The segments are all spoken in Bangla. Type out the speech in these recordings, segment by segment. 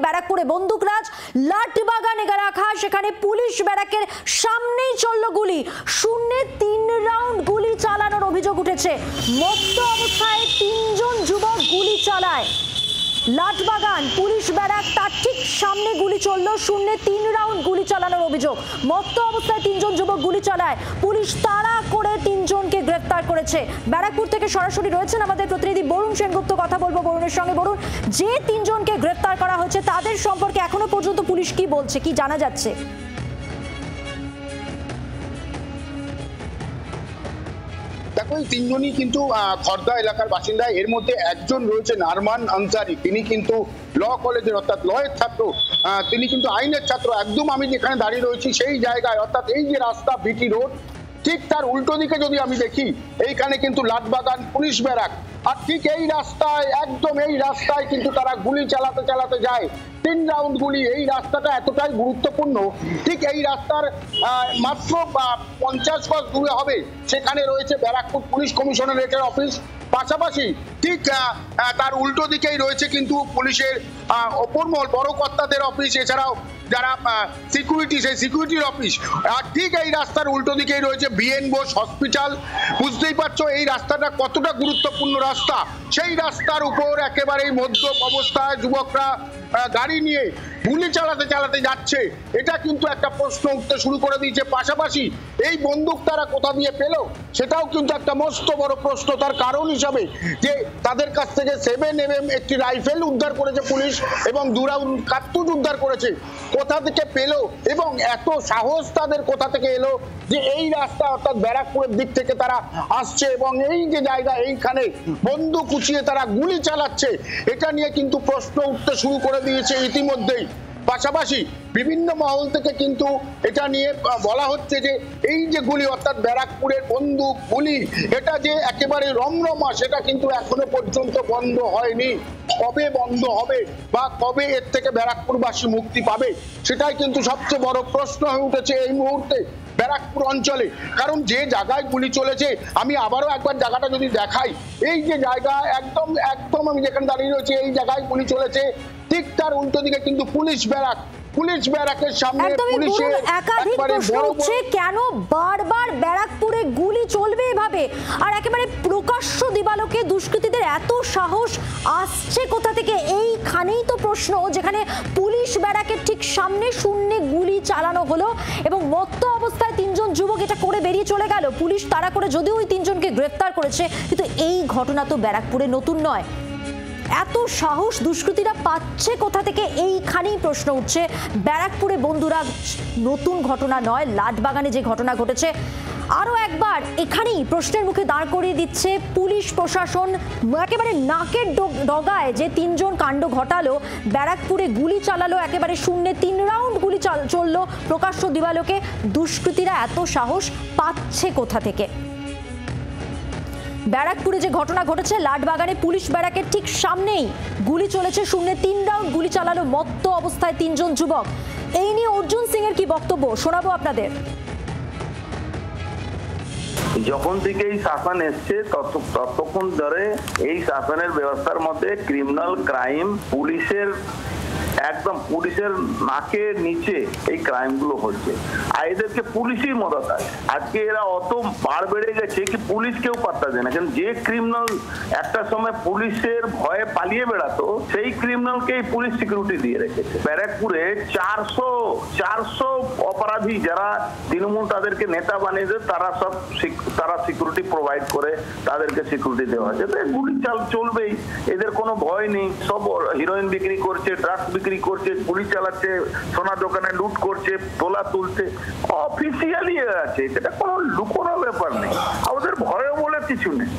ব্যারাকপুরে বন্দুকরাজ, লাঠবাগানে রাখা সেখানে পুলিশ ব্যারাকের সামনেই চলল গুলি। শূন্যে 3 রাউন্ড গুলি চালানোর অভিযোগ উঠেছে। মত্ত অবস্থায় 3 জন যুবক গুলি চালায়। লাঠবাগান পুলিশ ব্যারাক, তার ঠিক সামনে গুলি চলল। শূন্যে 3 রাউন্ড গুলি চালানোর অভিযোগ। মত্ত অবস্থায় 3 জন যুবক গুলি চালায়। পুলিশ তাড়া করে 3 জনকে গ্রেফতার করেছে। ব্যারাকপুর থেকে সরাসরি রয়েছেন আমাদের প্রতিনিধি বরুণ সেনগুপ্ত। কথা বলবো বরুণের সঙ্গে। বরুণ, যে 3 জনকে গ্রেফতার করা হয়েছে তাদের সম্পর্কে এখনো পর্যন্ত পুলিশ কি বলছে, কি জানা যাচ্ছে? দেখো, এই 3 জনই কিন্তু খর্দা এলাকার বাসিন্দা। এর মধ্যে একজন রয়েছেন আরমান আনসারি, তিনি কিন্তু ল কলেজের অর্থাৎ লয়ের ছাত্র, তিনি কিন্তু আইনের ছাত্র। একদম আমি যেখানে দাঁড়িয়ে রয়েছি সেই জায়গায়, অর্থাৎ এই যে রাস্তা বিটি রোড, ঠিক তার উল্টো দিকে যদি আমি দেখি, এইখানে কিন্তু লাঠবাগান পুলিশ ব্যারাক। আর ঠিক এই রাস্তায়, একদম এই রাস্তায় কিন্তু তারা গুলি চালাতে চালাতে যায়। 3 রাউন্ড গুলি। এই রাস্তাটা এতটাই গুরুত্বপূর্ণ, ঠিক এই রাস্তার মাত্র 50 গজ দূরে হবে সেখানে রয়েছে ব্যারাকপুর পুলিশ কমিশনারেটের অফিস। পাশাপাশি ঠিক তার উল্টো দিকেই রয়েছে কিন্তু পুলিশের অপরমহল বড় কর্তাদের অফিস, এছাড়াও যারা সিকিউরিটি, সেই সিকিউরিটির অফিস। আর ঠিক এই রাস্তার উল্টো দিকেই রয়েছে বিএন বোস হসপিটাল। বুঝতেই পারছো এই রাস্তাটা কতটা গুরুত্বপূর্ণ রাস্তা। সেই রাস্তার উপর একেবারেই মদ্যপ অবস্থায় যুবকরা গাড়ি নিয়ে গুলি চালাতে চালাতে যাচ্ছে। এটা কিন্তু একটা প্রশ্ন উঠতে শুরু করে দিয়েছে। পাশাপাশি এই বন্দুক তারা কোথা দিয়ে পেল সেটাও কিন্তু একটা মস্ত বড় প্রশ্ন। তার কারণ হিসাবে যে তাদের কাছ থেকে 7mm একটি রাইফেল উদ্ধার করেছে পুলিশ এবং 2 রাউন্ড কার্তুজ উদ্ধার করেছে। কোথা থেকে পেল এবং এত সাহস তাদের কোথা থেকে এলো যে এই রাস্তা অর্থাৎ ব্যারাকপুরের দিক থেকে তারা আসছে এবং এই যে জায়গা, এইখানে বন্দুক উঁচিয়ে তারা গুলি চালাচ্ছে, এটা নিয়ে কিন্তু প্রশ্ন উঠতে শুরু করে দিয়েছে ইতিমধ্যেই। পাশাপাশি বিভিন্ন মহল থেকে কিন্তু এটা নিয়ে বলা হচ্ছে যে এই যে গুলি অর্থাৎ ব্যারাকপুরের বন্দুক গুলি, এটা যে একেবারে রমরমা, সেটা কিন্তু এখনো পর্যন্ত বন্ধ হয়নি। কবে বন্ধ হবে বা কবে এর থেকে ব্যারাকপুরবাসী মুক্তি পাবে, সেটাই কিন্তু সবচেয়ে বড় প্রশ্ন হয়ে উঠেছে এই মুহূর্তে ব্যারাকপুর অঞ্চলে। কারণ যে জায়গায় গুলি চলেছে, আমি আবারও একবার জায়গাটা যদি দেখাই, এই যে জায়গা একদম একদম আমি যেখানে দাঁড়িয়ে রয়েছি এই জায়গায় গুলি চলেছে, ঠিক তার উল্টো দিকে কিন্তু পুলিশ ব্যারাক। পুলিশ ব্যারাকের সামনে পুলিশের একাধিক প্রশ্ন উঠছে, কেন বারবার ব্যারাকপুরে গুলি চলবে এভাবে? আর একেবারে প্রকাশ্য দিবালোকে দুষ্কৃতীদের এত সাহস আসছে কোথা থেকে? এইখানেই তো প্রশ্ন, যেখানে পুলিশ ব্যারাকের ঠিক সামনে শূন্যে গুলি চালানো হলো এবং মত্ত অবস্থায় 3 জন যুবক এটা করে বেরিয়ে চলে গেল। পুলিশ তাড়া করে যদিও ওই 3 জনকে গ্রেফতার করেছে, কিন্তু এই ঘটনা তো ব্যারাকপুরে নতুন নয়। এত সাহস দুষ্কৃতীরা পাচ্ছে কোথা থেকে? এইখানেই প্রশ্ন উঠছে। ব্যারাকপুরে বন্ধুরা নতুন ঘটনা নয়, লাঠবাগানে যে ঘটনা ঘটেছে আরো একবার এখানেই প্রশ্নের মুখে দাঁড় করিয়ে দিচ্ছে পুলিশ প্রশাসন। একেবারে নাকের ডগায় যে 3 জন কাণ্ড ঘটালো, ব্যারাকপুরে গুলি চালালো, একেবারে শূন্যে 3 রাউন্ড গুলি চললো প্রকাশ্য দিবালোকে, দুষ্কৃতীরা এত সাহস পাচ্ছে কোথা থেকে? ব্যারাকপুরে যে ঘটনা ঘটেছে, লাঠবাগানে পুলিশ ব্যারাকের ঠিক সামনেই গুলি চলেছে। শূন্যে 3 রাউন্ড গুলি চালালো মত্ত অবস্থায় 3 জন যুবক। এই নিয়ে অর্জুন সিং এর কি বক্তব্য শোনাবো আপনাদের। যখন থেকে এই শাসন এসছে ততক্ষণ ধরে এই শাসনের ব্যবস্থার মধ্যে ক্রিমিনাল ক্রাইম পুলিশের একদম পুলিশের নাকের নিচে এই ক্রাইম গুলো হচ্ছে। আর এদেরকে পুলিশই মদত আছে। আজকে এরা অত বাড় বেড়ে গেছে কি পুলিশ কেউ পাত্তা দেয় না। কারণ যে ক্রিমিনাল একটা সময় পুলিশের ভয়ে পালিয়ে বেড়াতো, সেই ক্রিমিনালকেই পুলিশ সিকিউরিটি দিয়ে রেখেছে। ব্যারাকপুরে 400 অপরাধী যারা তৃণমূল তাদেরকে নেতা বানিয়েছে, তারা সিকিউরিটি প্রোভাইড করে, তাদেরকে সিকিউরিটি দেওয়া হয়েছে। গুলি চলবেই, এদের কোনো ভয় নেই। সব হিরোইন বিক্রি করছে, ড্রাগস বিক্রি করছে, গুলি চালাচ্ছে, সোনা দোকানে লুট করছে, তোলা তুলছে, অফিসিয়ালি আছে। এটা কোনো লুকোনোর ব্যাপার নেই, ওদের ভয় বলে কিছু নেই।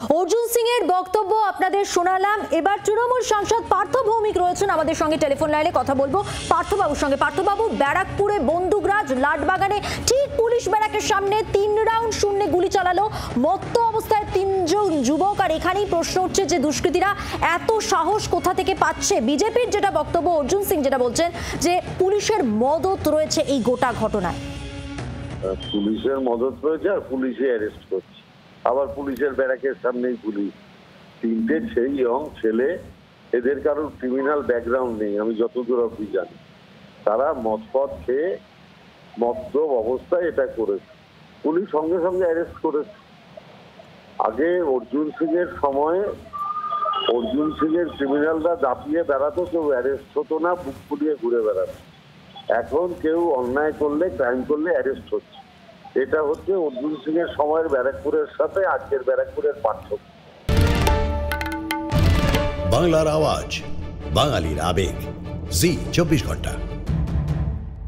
অর্জুন সিং এর বক্তব্য আপনাদের শোনালাম। এবার তৃণমূল সাংসদ পার্থ ভৌমিক রয়েছেন আমাদের সঙ্গে টেলিফোন লাইনে, কথা বলবো পার্থবাবুর সঙ্গে। পার্থবাবু, ব্যারাকপুরে বন্দুকরাজ, লাঠবাগানে ঠিক পুলিশ ব্যারাকের সামনে 3 রাউন্ড শূন্যে গুলি চালালো মত্ত অবস্থায় 3 জন যুবক। আর এখানেই প্রশ্ন উঠছে যে দুষ্কৃতীরা এত সাহস কোথা থেকে পাচ্ছে? বিজেপির যেটা বক্তব্য, অর্জুন সিং যেটা বলছেন যে পুলিশের মদত রয়েছে এই গোটা ঘটনায়। পুলিশের মদত রয়েছে আর পুলিশে অ্যারেস্ট করছে। আবার পুলিশের ব্যারাকের সামনেই গুলি। 3টে সেই ইয়ং ছেলে এদের কারোর ক্রিমিনাল ব্যাকগ্রাউন্ড নেই আমি যতদূর অব্দি জানি। তারা মদ খেয়ে মদ্য অবস্থায় এটা করেছে, পুলিশ সঙ্গে সঙ্গে অ্যারেস্ট করেছে। আগে অর্জুন সিং এর সময়ে অর্জুন সিং এর ক্রিমিনালরা দাপিয়ে বেড়াতো, কেউ অ্যারেস্ট হতো না, বুক ফুলিয়ে ঘুরে বেড়াতো। এখন কেউ অন্যায় করলে, ক্রাইম করলে অ্যারেস্ট হচ্ছে। এটা হচ্ছে অর্জুন সিং এর সময়ের ব্যারাকপুরের সাথে আজকের ব্যারাকপুরের পার্থক্য। বাংলার আওয়াজ, বাঙালির আবেগ, জি 24 ঘন্টা।